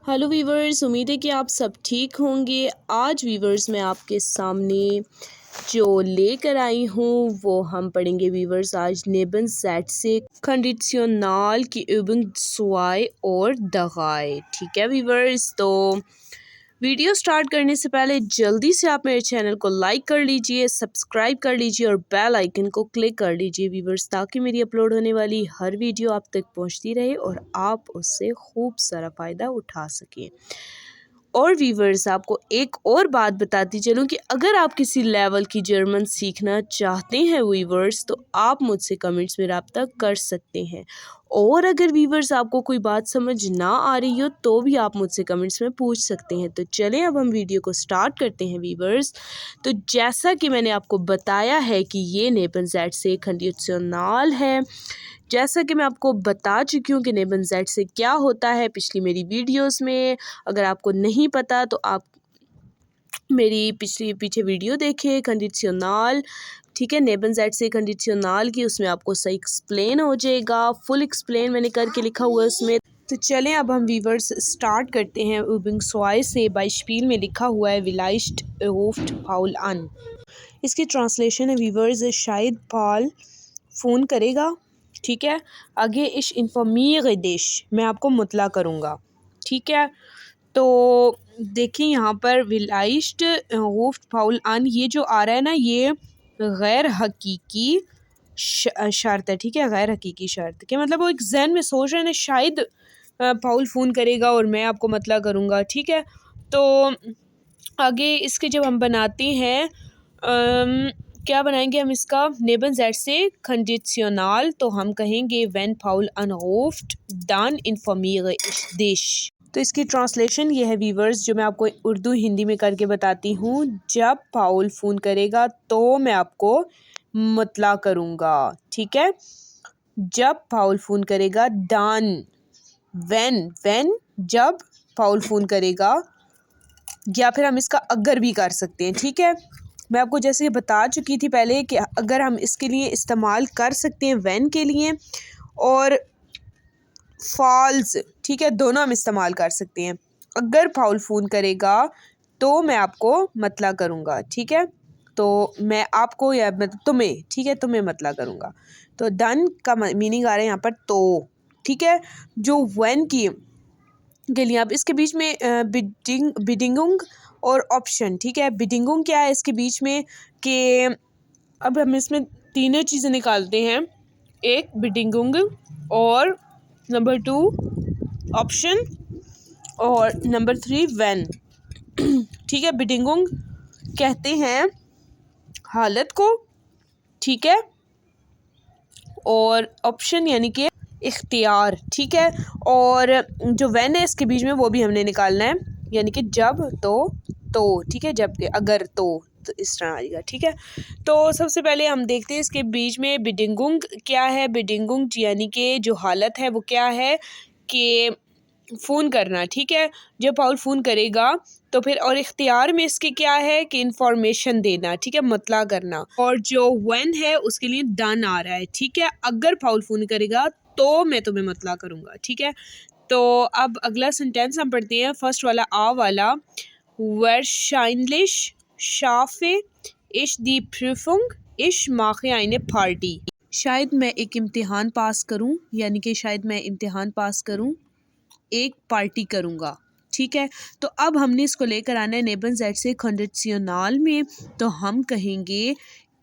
Hello viewers, उम्मीद है कि आप सब ठीक होंगे। आज वीवर्स मैं आपके सामने जो लेकर आई हूँ वो हम पढ़ेंगे वीवर्स आज नेबनज़ेट से कंडीशनल की übung zwei और दगाए। ठीक है वीवर्स, तो वीडियो स्टार्ट करने से पहले जल्दी से आप मेरे चैनल को लाइक कर लीजिए, सब्सक्राइब कर लीजिए और बेल आइकन को क्लिक कर लीजिए वीवर्स, ताकि मेरी अपलोड होने वाली हर वीडियो आप तक पहुंचती रहे और आप उससे खूब सारा फ़ायदा उठा सकें। और वीवर्स आपको एक और बात बताती चलूँ कि अगर आप किसी लेवल की जर्मन सीखना चाहते हैं वीवर्स, तो आप मुझसे कमेंट्स में रब्ता कर सकते हैं। और अगर वीवर्स आपको कोई बात समझ ना आ रही हो तो भी आप मुझसे कमेंट्स में पूछ सकते हैं। तो चलें अब हम वीडियो को स्टार्ट करते हैं वीवर्स। तो जैसा कि मैंने आपको बताया है कि ये नेबनज़ेट से कंडीशनल है, जैसा कि मैं आपको बता चुकी हूँ कि नेबनज़ेट से क्या होता है पिछली मेरी वीडियोस में। अगर आपको नहीं पता तो आप मेरी पीछे वीडियो देखें कंडीशनल, ठीक है, नेबनज़ेट से कंडीशनल की, उसमें आपको सही एक्सप्लेन हो जाएगा। फुल एक्सप्लेन मैंने करके लिखा हुआ है उसमें। तो चलें अब हम वीवर्स स्टार्ट करते हैं। übung zwei से बाइशपील में लिखा हुआ है विलाइस्ट रूफ्ट पाउल अन। इसकी ट्रांसलेशन है वीवर्स, शायद पाल फ़ोन करेगा। ठीक है, आगे इश इन्फॉर्मीर दिश, मैं आपको मुतला करूँगा। ठीक है, तो देखिए यहाँ पर विलाइस्ट रूफ्ट पाउल अन, ये जो आ रहा है ना, ये गैर हकीकी शर्त है। ठीक है, गैर हकीकी शर्त के मतलब वो एक जहन में सोच रहे हैं शायद पाउल फ़ोन करेगा और मैं आपको मतला करूँगा। ठीक है, तो आगे इसके जब हम बनाते हैं क्या बनाएंगे हम इसका नेबनज़ेट से कंडीशनल, तो हम कहेंगे व्हेन पाउल अनरूफ्ट dann informiere ich dich। तो इसकी ट्रांसलेशन ये है वीवर्स, जो मैं आपको उर्दू हिंदी में करके बताती हूँ। जब पाउल फ़ोन करेगा तो मैं आपको मुतला करूँगा। ठीक है, जब पाउल फ़ोन करेगा, dann when जब पाउल फ़ोन करेगा, या फिर हम इसका अगर भी कर सकते हैं। ठीक है, मैं आपको जैसे बता चुकी थी पहले कि अगर हम इसके लिए इस्तेमाल कर सकते हैं व्हेन के लिए, और फॉल्स, ठीक है, दोनों हम इस्तेमाल कर सकते हैं। अगर पाउल फ़ोन करेगा तो मैं आपको मतला करूँगा। ठीक है, तो मैं आपको या तुम्हें, ठीक है, तुम्हें मतला करूँगा। तो डन का मीनिंग आ रहा है यहाँ पर तो। ठीक है, जो व्हेन की के लिए अब इसके बीच में बिडिंगुंग और ऑप्शन। ठीक है, बिडिंगुंग क्या है इसके बीच में कि अब हम इसमें तीनों चीज़ें निकालते हैं, एक बिडिंगुंग और नंबर 2 ऑप्शन और नंबर 3 व्हेन। ठीक है, बिडिंगुंग कहते हैं हालत को, ठीक है, और ऑप्शन यानी कि इख्तियार। ठीक है, और जो व्हेन है इसके बीच में वो भी हमने निकालना है, यानी कि जब तो ठीक है, जब अगर तो इस तरह आएगा। ठीक है, तो सबसे पहले हम देखते हैं इसके बीच में बिडिंगुंग क्या है। बिडिंगुंग यानी कि जो हालत है वो क्या है कि फ़ोन करना। ठीक है, जब पाउल फ़ोन करेगा तो फिर, और इख्तियार में इसके क्या है कि इंफॉर्मेशन देना। ठीक है, मतला करना, और जो व्हेन है उसके लिए डन आ रहा है। ठीक है, अगर पाउल फ़ोन करेगा तो मैं तुम्हें मतला करूँगा। ठीक है, तो अब अगला सेंटेंस हम पढ़ते हैं। फर्स्ट वाला आ वाला, wahrscheinlich schaffe ich die Prüfung, ich mache eine Party। शायद मैं एक इम्तिहान पास करूं, यानी कि शायद मैं इम्तिहान पास करूं, एक पार्टी करूंगा। ठीक है, तो अब हमने इसको लेकर आना है नेबनज़ेट से कंडीशनल में। तो हम कहेंगे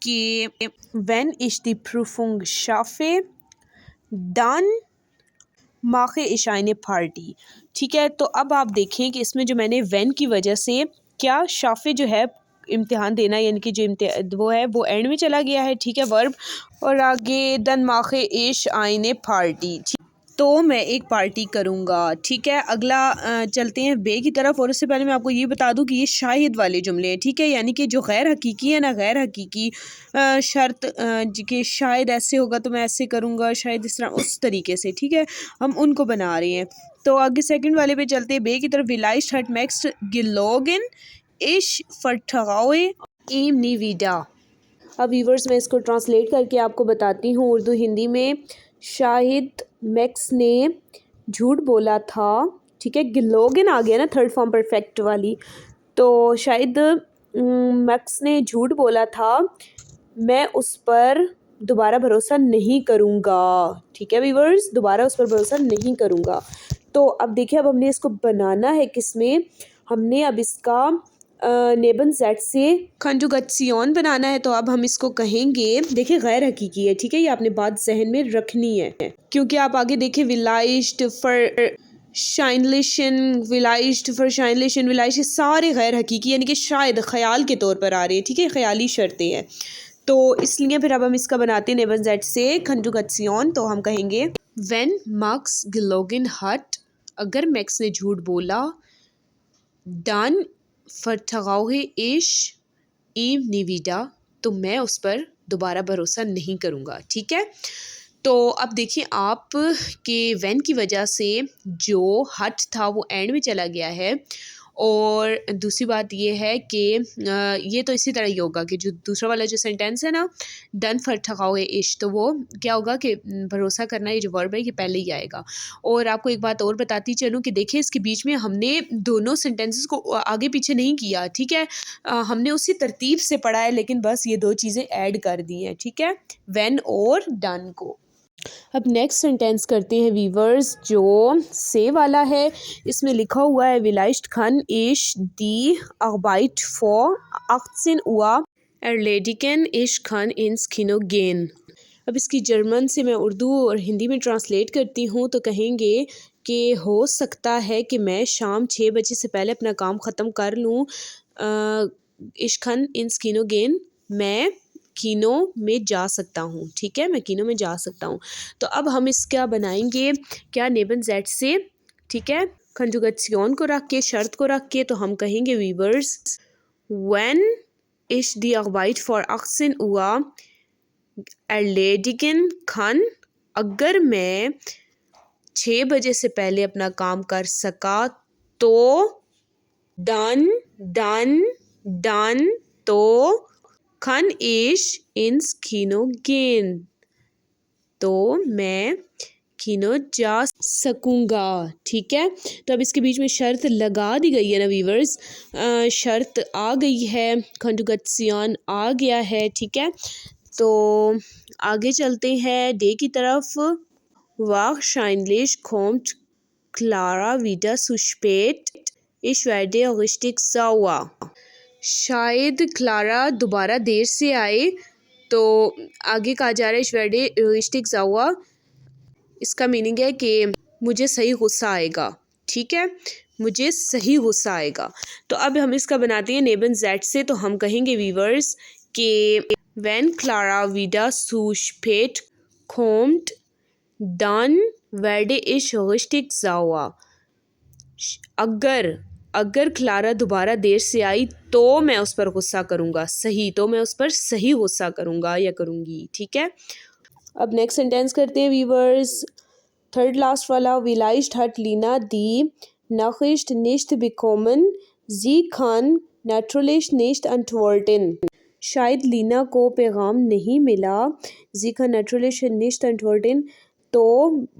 कि wenn ich die Prüfung schaffe dann mache ich eine Party। ठीक है, तो अब आप देखें कि इसमें जो मैंने when की वजह से क्या शाफे जो है इम्तिहान देना, यानी कि जो वो है वो एंड में चला गया है। ठीक है, वर्ब, और आगे dann mache ich eine Party, तो मैं एक पार्टी करूँगा। ठीक है, अगला चलते हैं बे की तरफ, और उससे पहले मैं आपको ये बता दूँ कि ये शाहिद वाले जुमले हैं। ठीक है, यानी कि जो गैर हकीकी है ना, गैर हकीकी शर्त कि शायद ऐसे होगा तो मैं ऐसे करूँगा, शायद इस तरह, उस तरीके से। ठीक है, हम उनको बना रहे हैं। तो आगे सेकंड वाले पे चलते हैं, बे की तरफ। विलाइस्ट हट मैक्स गिलोगिन इश फर्ठावे एम नी विदा। अब व्यूवर्स मैं इसको ट्रांसलेट करके आपको बताती हूँ उर्दू हिंदी में। शाहिद मैक्स ने झूठ बोला था ठीक है, गेलोगन आ गया ना थर्ड फॉर्म परफेक्ट वाली, तो शायद मैक्स ने झूठ बोला था, मैं उस पर दोबारा भरोसा नहीं करूँगा। ठीक है व्यूअर्स, दोबारा उस पर भरोसा नहीं करूँगा। तो अब देखिए, अब हमने इसको बनाना है किसमें, हमने अब इसका नेबन जेड से कंजुगेशन बनाना है। तो अब हम इसको कहेंगे, देखिए गैर हकीकी है, ठीक है, ये आपने बात जहन में रखनी है, क्योंकि आप आगे देखिए विलाइज्ड फॉर शाइनलिशन, विलाइज्ड फॉर शाइनलिशन, विलाइज्ड, सारे गैर हकीकी यानी कि शायद ख्याल के तौर पर आ रहे हैं, ठीक है, ख्याली शर्तें हैं। तो इसलिए फिर अब हम इसका बनाते हैं नेबन जेड से कंजुगेशन। तो हम कहेंगे व्हेन मार्क्स गेलोगन हट, अगर मैक्स ने झूठ बोला, डन फरतगाहे इश ईम निविदा, तो मैं उस पर दोबारा भरोसा नहीं करूँगा। ठीक है, तो अब देखिए आप के वैन की वजह से जो हट था वो एंड में चला गया है, और दूसरी बात ये है कि ये तो इसी तरह ही होगा कि जो दूसरा वाला जो सेंटेंस है ना, डन फर ठकाओ इश, तो वो क्या होगा कि भरोसा करना, ये जो वर्ब है ये पहले ही आएगा। और आपको एक बात और बताती चलूँ कि देखिए इसके बीच में हमने दोनों सेंटेंसेस को आगे पीछे नहीं किया, ठीक है, हमने उसी तरतीब से पढ़ा है, लेकिन बस ये दो चीज़ें ऐड कर दी हैं, ठीक है, व्हेन और डन को। अब नेक्स्ट सेंटेंस करते हैं वीवर्स, जो से वाला है, इसमें लिखा हुआ है विलाइस्ट खन इश दी अरबाइट for 18 Uhr erledigen ich kann ins Kino gehen। अब इसकी जर्मन से मैं उर्दू और हिंदी में ट्रांसलेट करती हूँ, तो कहेंगे कि हो सकता है कि मैं शाम 6 बजे से पहले अपना काम ख़त्म कर लूँ। ich kann ins Kino gehen, मैं कीनो में जा सकता हूँ, ठीक है, मैं कीनो में जा सकता हूँ। तो अब हम इसका बनाएंगे क्या, नेबन जेड से, ठीक है, कंजुगेशन को रख के, शर्त को रख के, तो हम कहेंगे viewers when ich die Arbeit vor 18 Uhr erledigen kann, अगर मैं 6 बजे से पहले अपना काम कर सका तो, डन डन डन, तो kann ich ins Kino gehen, तो मैं कीनो जा सकूँगा। ठीक है, तो अब इसके बीच में शर्त लगा दी गई है ना वीवर्स, शर्त आ गई है, कंजुगेशन आ गया है, ठीक है। तो आगे चलते हैं डे की तरफ। Wahrscheinlich kommt Clara wieder zu spät, ich werde richtig sauer। शायद क्लारा दोबारा देर से आए, तो आगे कहा जा रहा है इश्वेडे रिश्टिक जावा, इसका मीनिंग है कि मुझे सही गुस्सा आएगा, ठीक है, मुझे सही गुस्सा आएगा। तो अब हम इसका बनाते हैं नेबन जेड से, तो हम कहेंगे वीवर्स कि व्हेन क्लारा विदा zu spät kommt, dann werde ich richtig sauer। अगर क्लारा दोबारा देर से आई तो मैं उस पर गुस्सा करूँगा, सही, तो मैं उस पर सही गुस्सा करूँगा या करूँगी, ठीक है। अब नेक्स्ट सेंटेंस करते हैं वीवर्स, थर्ड लास्ट वाला, विलाइस्ट हट लीना दी Nachricht nicht bekommen, sie kann natürlich nicht antworten। शायद लीना को पैगाम नहीं मिला, sie kann natürlich nicht antworten, तो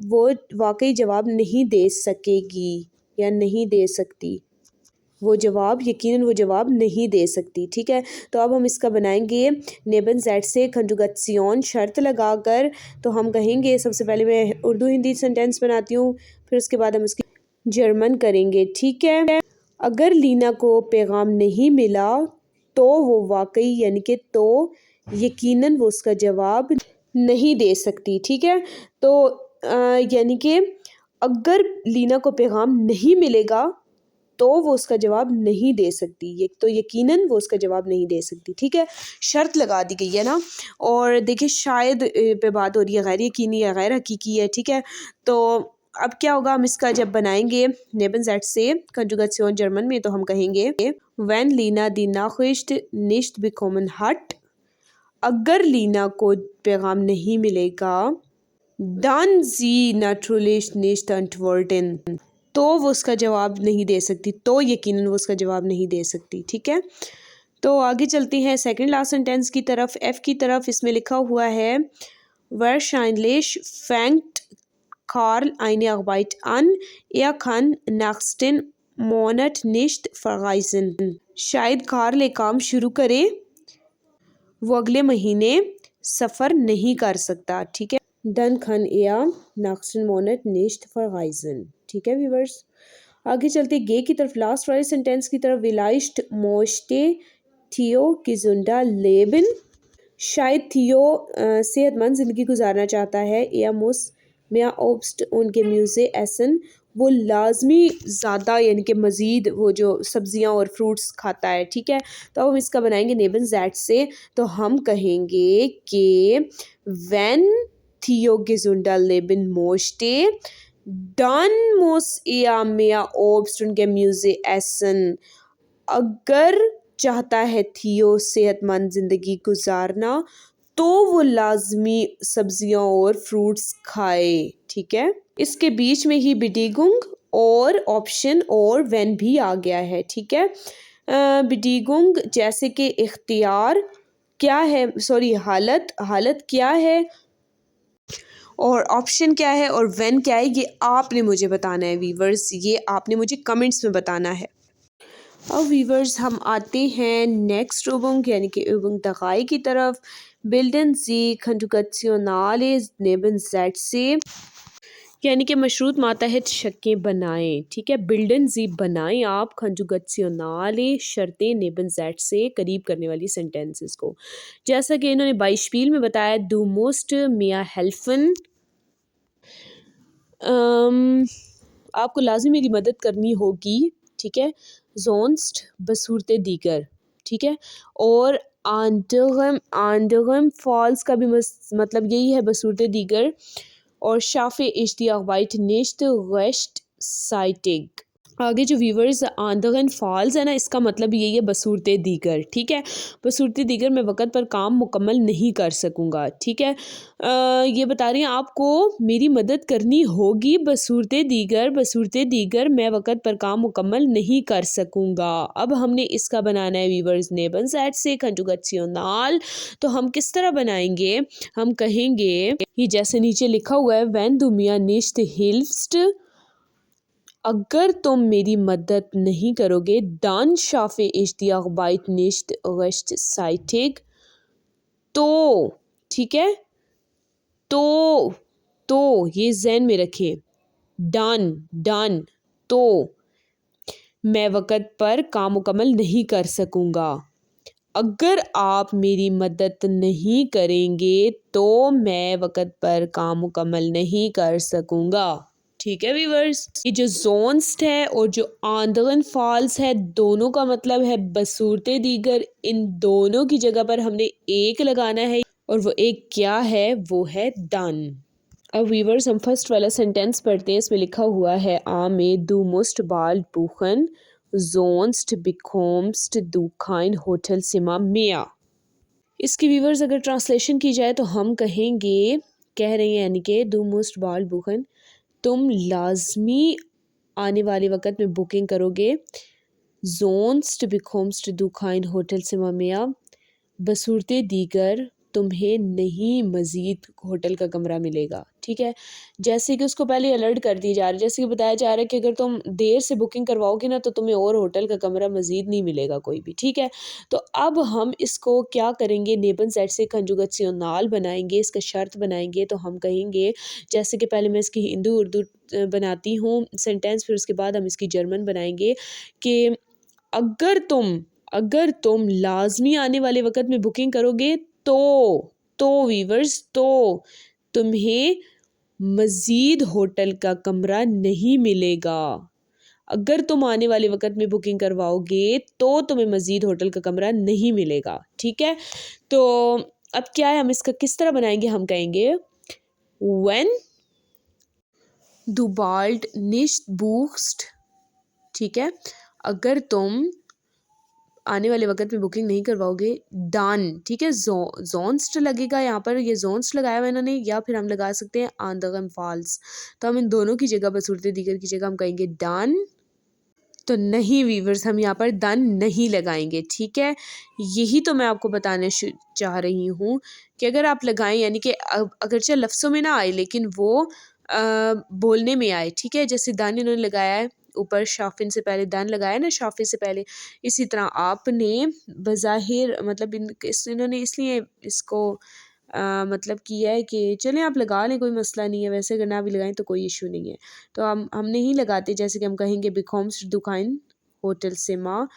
वो वाकई जवाब नहीं दे सकेगी या नहीं दे सकती, वो जवाब यकीनन वो जवाब नहीं दे सकती, ठीक है। तो अब हम इसका बनाएंगे नेबन जेड से कंजुगेशन शर्त लगाकर। तो हम कहेंगे, सबसे पहले मैं उर्दू हिंदी सेंटेंस बनाती हूँ, फिर उसके बाद हम उसकी जर्मन करेंगे, ठीक है। अगर लीना को पैगाम नहीं मिला तो वो वाकई यानी कि तो यकीनन वो उसका जवाब नहीं दे सकती, ठीक है। तो यानी कि अगर लीना को पैगाम नहीं मिलेगा तो वो उसका जवाब नहीं दे सकती, ये तो यकीनन वो उसका जवाब नहीं दे सकती, ठीक है, शर्त लगा दी गई है ना। और देखिए शायद पे बात हो रही है, गैर यकीनी या गैर हकीकी है, ठीक है। तो अब क्या होगा, हम इसका जब बनाएंगे नेबन जेड से कंजुगेशन जर्मन में, तो हम कहेंगे व्हेन लीना दी नाखिश्त निश्त बिकोमन हट, अगर लीना को पैगाम नहीं मिलेगा, डन जी नैचुरलिस्ट निश्त antworten, तो वो उसका जवाब नहीं दे सकती, तो यकीनन वो उसका जवाब नहीं दे सकती, ठीक है। तो आगे चलते हैं सेकंड लास्ट सेंटेंस की तरफ, एफ की तरफ। इसमें लिखा हुआ है wahrscheinlich fängt Karl eine Arbeit an. Er kann nächsten Monat nicht verreisen. शायद कार्ल एक काम शुरू करे, वो अगले महीने सफ़र नहीं कर सकता। ठीक है, dann kann er nächsten Monat nicht verreisen। ठीक है व्यूवर्स, आगे चलते गे की तरफ, लास्ट वाले सेंटेंस की तरफ। vielleicht möchte Theo gesünder leben। शायद थियो सेहतमंद ज़िंदगी गुजारना चाहता है। er muss mehr Obst und Gemüse essen। वो लाजमी ज़्यादा यानी कि मज़ीद वो जो सब्ज़ियाँ और फ्रूट्स खाता है। ठीक है, तो अब हम इसका बनाएंगे नेबन ज़ैट से। तो हम कहेंगे कि wenn Theo gesunder leben möchte, dann muss er mehr Obst und Gemüse essen। अगर चाहता है थियो सेहतमंद ज़िंदगी गुजारना, तो वो लाजमी सब्जियां और फ्रूट्स खाए। ठीक है, इसके बीच में ही बिडीगुंग और ऑप्शन और व्हेन भी आ गया है। ठीक है, बिडीगुंग जैसे कि इख्तियार क्या है, सॉरी हालत क्या है, और ऑप्शन क्या है और व्हेन क्या है, ये आपने मुझे बताना है वीवर्स, ये आपने मुझे कमेंट्स में बताना है। अब वीवर्स हम आते हैं नेक्स्ट übung यानी कि übung 3 की तरफ। bilden Sie konjugationale Nebensätze यानी कि मशरूत मातहत शक्लें बनाएं। ठीक है, बिल्डन जी बनाएं आप कंजुगेशनले शर्तें नेबनज़ैट से करीब करने वाली सेंटेंसेस को। जैसा कि इन्होंने बाइस्पील में बताया, डू मोस्ट मिया हेल्फन, आपको लाजिम मेरी मदद करनी होगी। ठीक है, जोन्स्ट बसूरत दीगर। ठीक है, और आंडगम फॉल्स का भी मतलब यही है, बसूरत दीगर। और शाफ़े इश्तियाक वाइट निश्त वेस्ट साइटिग। आगे जो व्यूवर्स आंदगन फॉल्स है ना, इसका मतलब यही है बसूरत दीगर। ठीक है, बसूरत दीगर मैं वक़्त पर काम मुकम्मल नहीं कर सकूँगा। ठीक है, ये बता रही हैं आपको मेरी मदद करनी होगी, बसूरत दीगर मैं वक़्त पर काम मुकम्मल नहीं कर सकूँगा। अब हमने इसका बनाना है व्यूवर्स नेबनज़ैट से कंजुगेशनल। तो हम किस तरह बनाएंगे, हम कहेंगे ये जैसे नीचे लिखा हुआ है, wenn du mir nicht hilfst, अगर तुम मेरी मदद नहीं करोगे, dann schaffe ich die Arbeit nicht rechtzeitig, तो ठीक है, तो ये ज़हन में रखें, डन तो मैं वक़्त पर काम मुकम्मल नहीं कर सकूँगा। अगर आप मेरी मदद नहीं करेंगे तो मैं वक़्त पर काम मुकम्मल नहीं कर सकूँगा। ठीक है व्यूवर्स, ये जो जोन्स्ट है और जो आंदगन फॉल्स है, दोनों का मतलब है बसूरत दीगर। इन दोनों की जगह पर हमने एक लगाना है, और वो एक क्या है, वो है डन। अब व्यूवर्स हम फर्स्ट वाला सेंटेंस पढ़ते हैं। इसमें लिखा हुआ है, आमे दू मोस्ट बाल्ड बुखन जोन्स्ट बिकोम्स्ट दू काइन होटल सिमा मिया। इसकी व्यूवर्स अगर ट्रांसलेशन की जाए तो हम कहेंगे, कह रहे हैं यानी कि दू मोस्ट बाल्ड बुखन, तुम लाजमी आने वाले वक़्त में बुकिंग करोगे। जोन्स्ट बिकोम्स्ट दू काइन होटल सिमा मिया, बसूरत दीगर तुम्हें नहीं मज़ीद होटल का कमरा मिलेगा। ठीक है, जैसे कि उसको पहले अलर्ट कर दी जा रही है, जैसे कि बताया जा रहा है कि अगर तुम देर से बुकिंग करवाओगे ना, तो तुम्हें और होटल का कमरा मज़ीद नहीं मिलेगा कोई भी। ठीक है, तो अब हम इसको क्या करेंगे, नेबनज़ैट से कंजुगेशनल बनाएंगे, इसका शर्त बनाएंगे। तो हम कहेंगे, जैसे कि पहले मैं इसकी हिंदू उर्दू बनाती हूँ सेंटेंस, फिर उसके बाद हम इसकी जर्मन बनाएंगे कि अगर तुम लाजमी आने वाले वक़्त में बुकिंग करोगे, तो वीवर्स, तो तुम्हें मज़ीद होटल का कमरा नहीं मिलेगा। अगर तुम आने वाले वक़्त में बुकिंग करवाओगे तो तुम्हें मज़ीद होटल का कमरा नहीं मिलेगा। ठीक है, तो अब क्या है, हम इसका किस तरह बनाएंगे, हम कहेंगे when du bald nicht buchst। ठीक है, अगर तुम आने वाले वक़्त में बुकिंग नहीं करवाओगे, डन। ठीक है, जोन्स्ट लगेगा यहाँ पर, ये जोन्स्ट लगाया हुआ इन्होंने, या फिर हम लगा सकते हैं आंदगम फॉल्स। तो हम इन दोनों की जगह, बसूरत दीगर की जगह हम कहेंगे डन। तो नहीं वीवर्स, हम यहाँ पर डन नहीं लगाएंगे। ठीक है, यही तो मैं आपको बताने चाह रही हूँ कि अगर आप लगाएं, यानी कि अगरचे लफ्ज़ों में ना आए, लेकिन वो बोलने में आए, ठीक है। जैसे दान इन्होंने लगाया है ऊपर, शाफिन से पहले दान लगाया ना, शाफिन से पहले, इसी तरह आपने बज़ाहिर मतलब इन्होंने इसलिए इसको मतलब किया है कि चलें आप लगा लें, कोई मसला नहीं है, वैसे अगर ना भी लगाएं तो कोई इशू नहीं है। तो हम नहीं लगाते, जैसे कि हम कहेंगे बिकॉम्स दुकान होटल से माँ,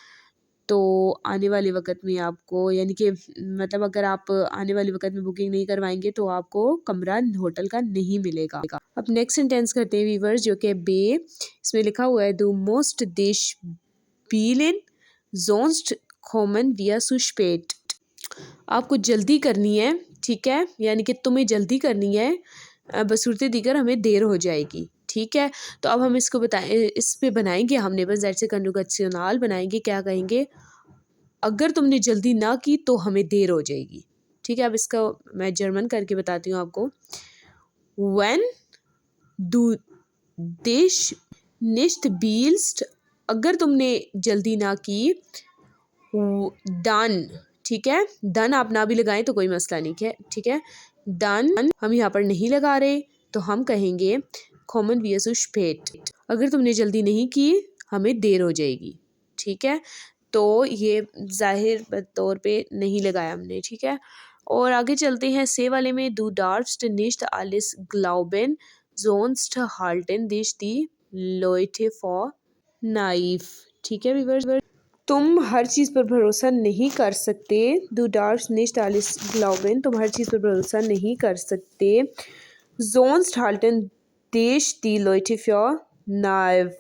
तो आने वाले वक़्त में आपको, यानी कि मतलब अगर आप आने वाले वक़्त में बुकिंग नहीं करवाएंगे तो आपको कमरा होटल का नहीं मिलेगा। अब नेक्स्ट सेंटेंस करते हैं वीवर्स, जो कि बे, इसमें लिखा हुआ है दो मोस्ट देश बीलिन जोन्स्ट खोमन विया सुशपेट। आपको जल्दी करनी है, ठीक है, यानी कि तुम्हें जल्दी करनी है, बसूरत दीगर हमें देर हो जाएगी, ठीक है। तो अब हम इसको बताएं, इस पे बनाएंगे हमने बस दैट से कंजुगेशनल बनाएंगे, क्या कहेंगे, अगर तुमने जल्दी ना की तो हमें देर हो जाएगी, ठीक है। अब इसका मैं जर्मन करके बताती हूँ आपको। व्हेन डू दिश निश्ट बील्स्ट, अगर तुमने जल्दी ना की, डन, ठीक है, डन आप ना भी लगाएं तो कोई मसला नहीं है, ठीक है। डन हम यहाँ पर नहीं लगा रहे, तो हम कहेंगे कॉमन वियसुशपेट, अगर तुमने जल्दी नहीं की हमें देर हो जाएगी, ठीक है। तो ये जाहिर तौर पे नहीं लगाया हमने, ठीक है। और आगे चलते हैं से वाले में, दू डार्फ्स्ट निश्ट आलिस ग्लाउबेन जोन्स्ट हाल्टन दिश दी लोइटे फॉर नाइफ, ठीक है व्यूअर्स। तुम हर चीज़ पर भरोसा नहीं कर सकते, दू डार्फ्स्ट निश्ट आलिस ग्लाउबेन, तुम हर चीज़ पर भरोसा नहीं कर सकते, जोन्स्ट हाल्टन दिश दी लोइटे फॉर नाइफ,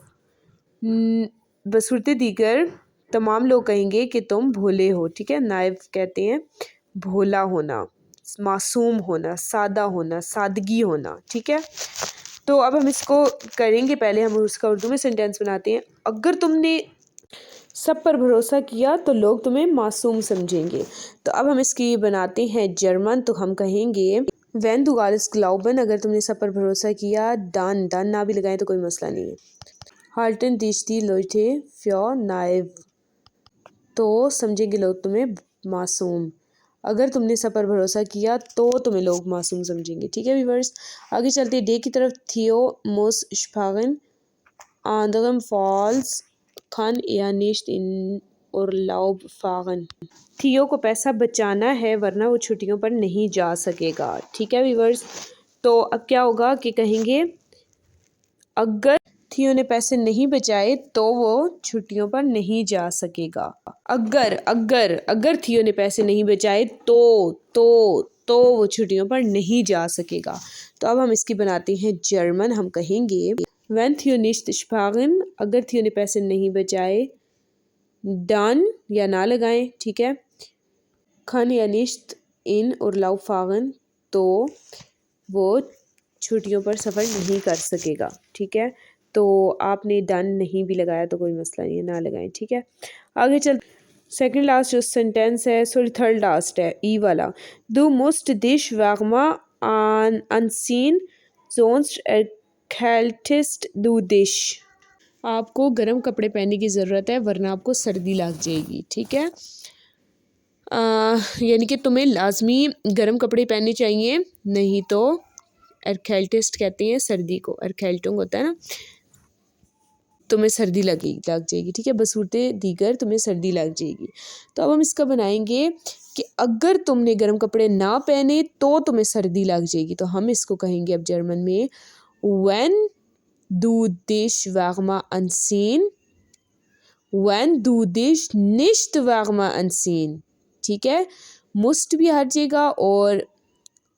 बसूरत दीगर तमाम लोग कहेंगे कि तुम भोले हो, ठीक है। नाइव कहते हैं भोला होना, मासूम होना, सादा होना, सादगी होना, ठीक है। तो अब हम इसको करेंगे, पहले हम उसका उर्दू में सेंटेंस बनाते हैं। अगर तुमने सब पर भरोसा किया तो लोग तुम्हें मासूम समझेंगे। तो अब हम इसकी बनाते हैं जर्मन, तो हम कहेंगे वैन दू गालिस ग्लाउबन, अगर तुमने सब पर भरोसा किया, डन, डन ना भी लगाएं तो कोई मसला नहीं है, हाल्टन दिश्ती लोटे फ्योर नाइव, तो समझेंगे लोग तुम्हें मासूम, अगर तुमने सब पर भरोसा किया तो तुम्हें लोग मासूम समझेंगे, ठीक है व्यूअर्स। आगे चलते हैं डे की तरफ। थियो मोस स्पागन आंदगम फॉल्स खान या निश्त इन और लाउब फागन, थियो को पैसा बचाना है वरना वो छुट्टियों पर नहीं जा सकेगा, ठीक है व्यूअर्स। तो अब क्या होगा कि कहेंगे अगर थियो ने पैसे नहीं बचाए तो वो छुट्टियों पर नहीं जा सकेगा। अगर अगर अगर थियो ने पैसे नहीं बचाए तो वो छुट्टियों पर नहीं जा सकेगा। तो अब हम इसकी बनाते हैं जर्मन, हम कहेंगे wenn थियो nicht sparen, अगर थियो ने पैसे नहीं बचाए, डन या ना लगाएं, ठीक है, खन या निश्त इन और लाउ फागन, तो वो छुट्टियों पर सफ़र नहीं कर सकेगा, ठीक है। तो आपने डन नहीं भी लगाया तो कोई मसला नहीं है, ना लगाएं, ठीक है। आगे चल, सेकंड लास्ट जो सेंटेंस है, सॉरी थर्ड लास्ट है, ई वाला, दो मोस्ट दिश वागमा आन अनसीन जोन्स्ट एरकैल्टिस्ट दो दिश, आपको गर्म कपड़े पहनने की ज़रूरत है वरना आपको सर्दी लग जाएगी, ठीक है। यानी कि तुम्हें लाजमी गर्म कपड़े पहनने चाहिए, नहीं तो एरकैल्टिस्ट कहते हैं सर्दी को, एरकैल्टुंग होता है ना, तुम्हें सर्दी लग जाएगी, ठीक है, बसूरत दीगर तुम्हें सर्दी लग जाएगी। तो अब हम इसका बनाएंगे कि अगर तुमने गर्म कपड़े ना पहने तो तुम्हें सर्दी लग जाएगी। तो हम इसको कहेंगे अब जर्मन में व्हेन डू दिश वागमा अनसीन, व्हेन डू दिश निश्त वागमा अनसीन, ठीक है, मुस्ट भी हट जाएगा और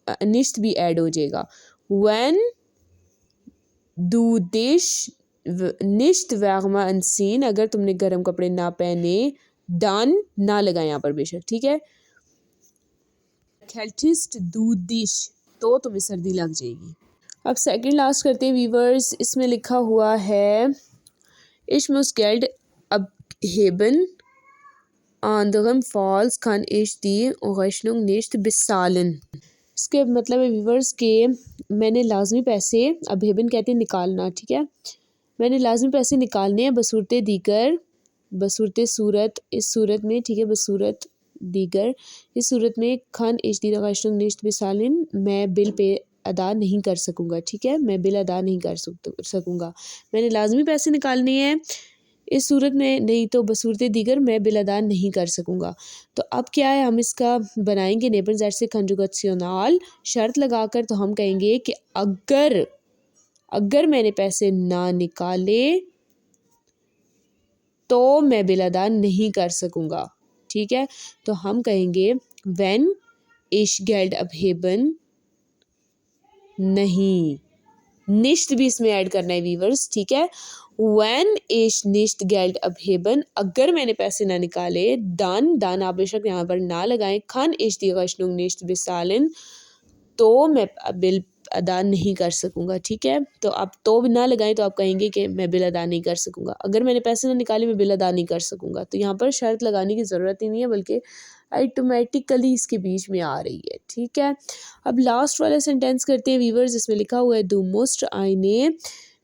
निश्त भी ऐड हो जाएगा। व्हेन डू दिश निश्त वागमा अनसीन, अगर तुमने गर्म कपड़े ना पहने, डन ना लगाए यहाँ पर बेशक, ठीक है, कैल्टिस्ट डू दिश, तो तुम्हें सर्दी लग जाएगी। अब सेकंड लास्ट करते हैं वीवर्स, इसमें लिखा हुआ है Ich muss Geld abheben, anderem Falls kann ich die Rechnung nicht bezahlen। इसके मतलब है व्यूवर्स के मैंने लाजमी पैसे, अबहेबन कहते हैं निकालना, ठीक है, मैंने लाजमी पैसे निकालने हैं बसूरत दीगर, बसूरत सूरत, इस सूरत में, ठीक है, बसूरत दीगर, इस सूरत में खान इश्ती रगाशुन निश्त बिसालिन, मैं बिल पे अदा नहीं कर सकूँगा, ठीक है, मैं बिल अदा नहीं कर सकूँगा। मैंने लाजमी पैसे निकालने हैं इस सूरत में, नहीं तो बसूरत दीगर मैं बिल अदा नहीं कर सकूँगा। तो अब क्या है, हम इसका बनाएंगे नेबर ज़ैट से कंजुगेशनल शर्त लगाकर। तो हम कहेंगे कि अगर मैंने पैसे ना निकाले तो मैं बिल अदा नहीं कर सकूँगा, ठीक है। तो हम कहेंगे व्हेन इश गेल्ड अबहेबन, नहीं, निश्त भी इसमें ऐड करना है वीवर्स, ठीक है। व्हेन इश निश्त गेल्ड अबहेबन, अगर मैंने पैसे ना निकाले, दान आप बेशक यहाँ पर ना लगाएं, खन इश दी गशनुंग निश्त बिसालिन, तो मैं बिल अदा नहीं कर सकूँगा, ठीक है। तो आप तो भी ना लगाएं, तो आप कहेंगे कि मैं बिल अदा नहीं कर सकूँगा। अगर मैंने पैसे ना निकाले मैं बिल अदा नहीं कर सकूँगा। तो यहाँ पर शर्त लगाने की ज़रूरत ही नहीं है, बल्कि ऑटोमेटिकली इसके बीच में आ रही है, ठीक है। अब लास्ट वाला सेंटेंस करते हैं वीवर्स, जिसमें लिखा हुआ है दू मोस्ट आइने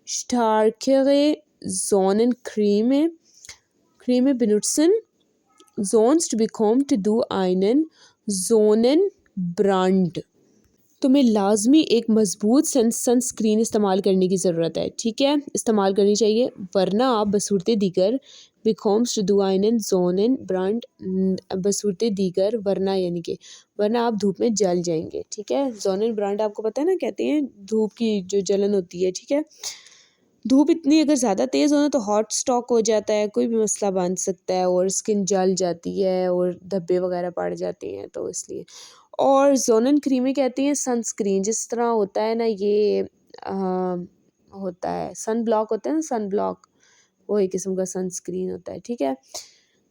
स्टार्करे जोनन क्रीमे benutzen sonst bekommt du einen Sonnenbrand। तुम्हें लाजमी एक मजबूत सनस्क्रीन इस्तेमाल करने की ज़रूरत है, ठीक है, इस्तेमाल करनी चाहिए, वरना आप बसूरत दीगर बिकॉम्स दुआइन जोनन ब्रांड, बसूरत दीगर वरना, यानी कि वरना आप धूप में जल जाएंगे, ठीक है। जोनन ब्रांड आपको पता है ना, कहते हैं धूप की जो जलन होती है, ठीक है। धूप इतनी अगर ज़्यादा तेज़ हो ना तो हॉट स्टॉक हो जाता है, कोई भी मसला बन सकता है और स्किन जल जाती है और धब्बे वगैरह पड़ जाते हैं, तो इसलिए। और जोनन क्रीमें कहती हैं सनस्क्रीन, जिस तरह होता है ना ये होता है सन ब्लॉक, होता है ना सन ब्लॉक, वो एक किस्म का सनस्क्रीन होता है, ठीक है।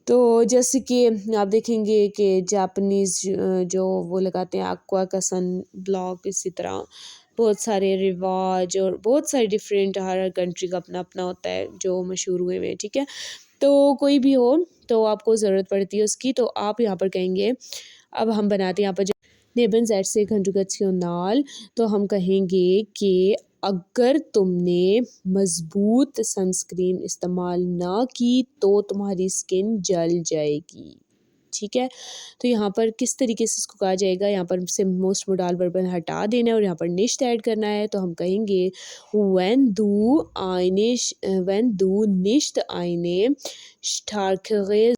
तो जैसे कि आप देखेंगे कि जापानीज़ जो वो लगाते हैं एक्वा का सन ब्लॉक, इसी तरह बहुत सारे रिवाज और बहुत सारे डिफरेंट, हर कंट्री का अपना अपना होता है जो मशहूर हुए हैं, ठीक है। तो कोई भी हो तो आपको ज़रूरत पड़ती है उसकी, तो आप यहाँ पर कहेंगे, अब हम बनाते हैं यहाँ पर नेबन ज़ैट से कंजुगेशनल, तो हम कहेंगे कि अगर तुमने मज़बूत सनस्क्रीन इस्तेमाल ना की तो तुम्हारी स्किन जल जाएगी, ठीक है। तो यहाँ पर किस तरीके से इसको कहा जाएगा, यहाँ पर से मोस्ट मोडाल वर्बन हटा देना है और यहाँ पर निश्त ऐड करना है। तो हम कहेंगे व्हेन दू निश्त आइने स्टार्करे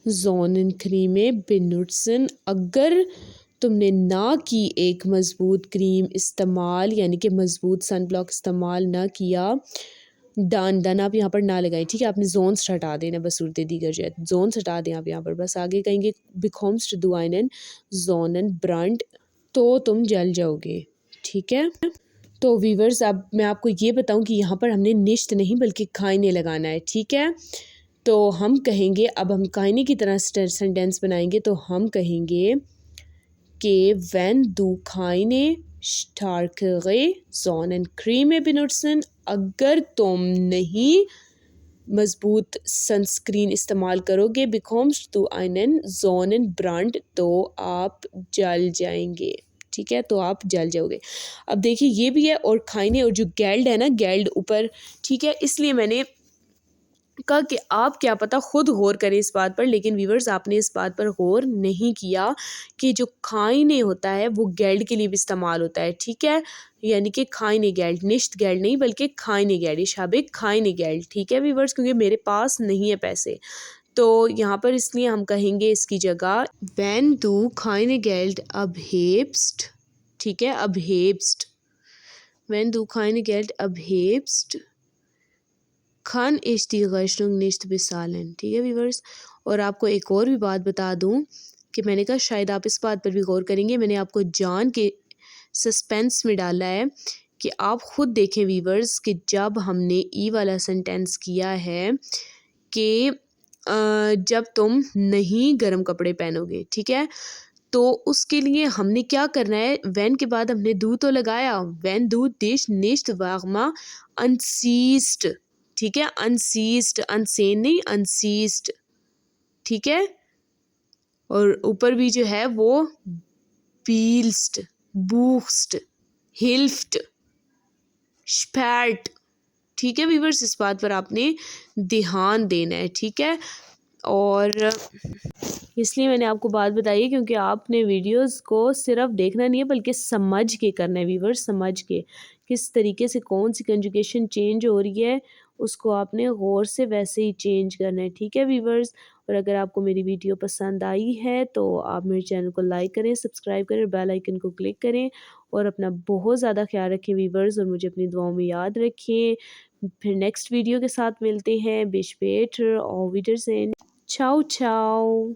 जोननक्रीमे बेनुट्सन, अगर तुमने ना की एक मज़बूत क्रीम इस्तेमाल, यानी कि मज़बूत सन ब्लॉक इस्तेमाल ना किया, दान आप यहाँ पर ना लगाएं, ठीक है, आपने जोन्स हटा देना, बसूरत दीगर जो है जोन्स हटा दें आप यहाँ पर, बस आगे कहेंगे बिकॉम्स दुआइनन जोनन ब्रांड, तो तुम जल जाओगे, ठीक है। तो वीवर्स, अब मैं आपको ये बताऊं कि यहाँ पर हमने निश्त नहीं बल्कि खाइने लगाना है, ठीक है। तो हम कहेंगे, अब हम खाइने की तरह सेंटेंस बनाएंगे, तो हम कहेंगे कि wenn du keine starkere Sonnencreme benutzen, अगर तुम नहीं मज़बूत सनस्क्रीन इस्तेमाल करोगे, bekommst du einen Sonnenbrand, तो आप जल जाएंगे, ठीक है, तो आप जल जाओगे। अब देखिए ये भी है, और खाइने और जो गेल्ड है ना, गेल्ड ऊपर, ठीक है, इसलिए मैंने कहा कि आप क्या पता खुद गौर करें इस बात पर, लेकिन व्यूवर्स आपने इस बात पर गौर नहीं किया कि जो खाइने होता है वो गेल्ड के लिए भी इस्तेमाल होता है, ठीक है, यानी कि खाइने गेल्ड, निश्त गेल्ड नहीं बल्कि खाइने गेल्ड, शाबिक खाइने गेल्ड, ठीक है व्यूवर्स, क्योंकि मेरे पास नहीं है पैसे, तो यहाँ पर इसलिए हम कहेंगे इसकी जगह व्हेन तू खाइने गेल्ड abhebst, ठीक है, abhebst, व्हेन तू खाइने गेल्ड abhebst खान इश्ती गशनुंग निश्त बिसालन, ठीक है व्यूवर्स। और आपको एक और भी बात बता दूं कि मैंने कहा शायद आप इस बात पर भी गौर करेंगे, मैंने आपको जान के सस्पेंस में डाला है कि आप ख़ुद देखें व्यूवर्स कि जब हमने ई वाला सेंटेंस किया है कि जब तुम नहीं गर्म कपड़े पहनोगे, ठीक है, तो उसके लिए हमने क्या करना है, वैन के बाद हमने दू तो लगाया, वैन दू दिश निश्त वागमा अनसीस्ट, ठीक है, अनसीस्ट, अनसेन नहीं, अनसीस्ट, ठीक है, और ऊपर भी जो है वो बील्स्ट, बूस्ट, हिल्फ्ट, स्पैट, ठीक है व्यूवर्स, इस बात पर आपने ध्यान देना है, ठीक है। और इसलिए मैंने आपको बात बताई है क्योंकि आपने वीडियोस को सिर्फ देखना नहीं है बल्कि समझ के करना है व्यूवर्स, समझ के किस तरीके से कौन सी कंजुगेशन चेंज हो रही है उसको आपने गौर से वैसे ही चेंज करना है, ठीक है व्यूवर्स। और अगर आपको मेरी वीडियो पसंद आई है तो आप मेरे चैनल को लाइक करें, सब्सक्राइब करें, बेल आइकन को क्लिक करें और अपना बहुत ज़्यादा ख्याल रखें व्यूवर्स और मुझे अपनी दुआओं में याद रखें। फिर नेक्स्ट वीडियो के साथ मिलते हैं। बिश पेट और विडर से चाओ चाओ।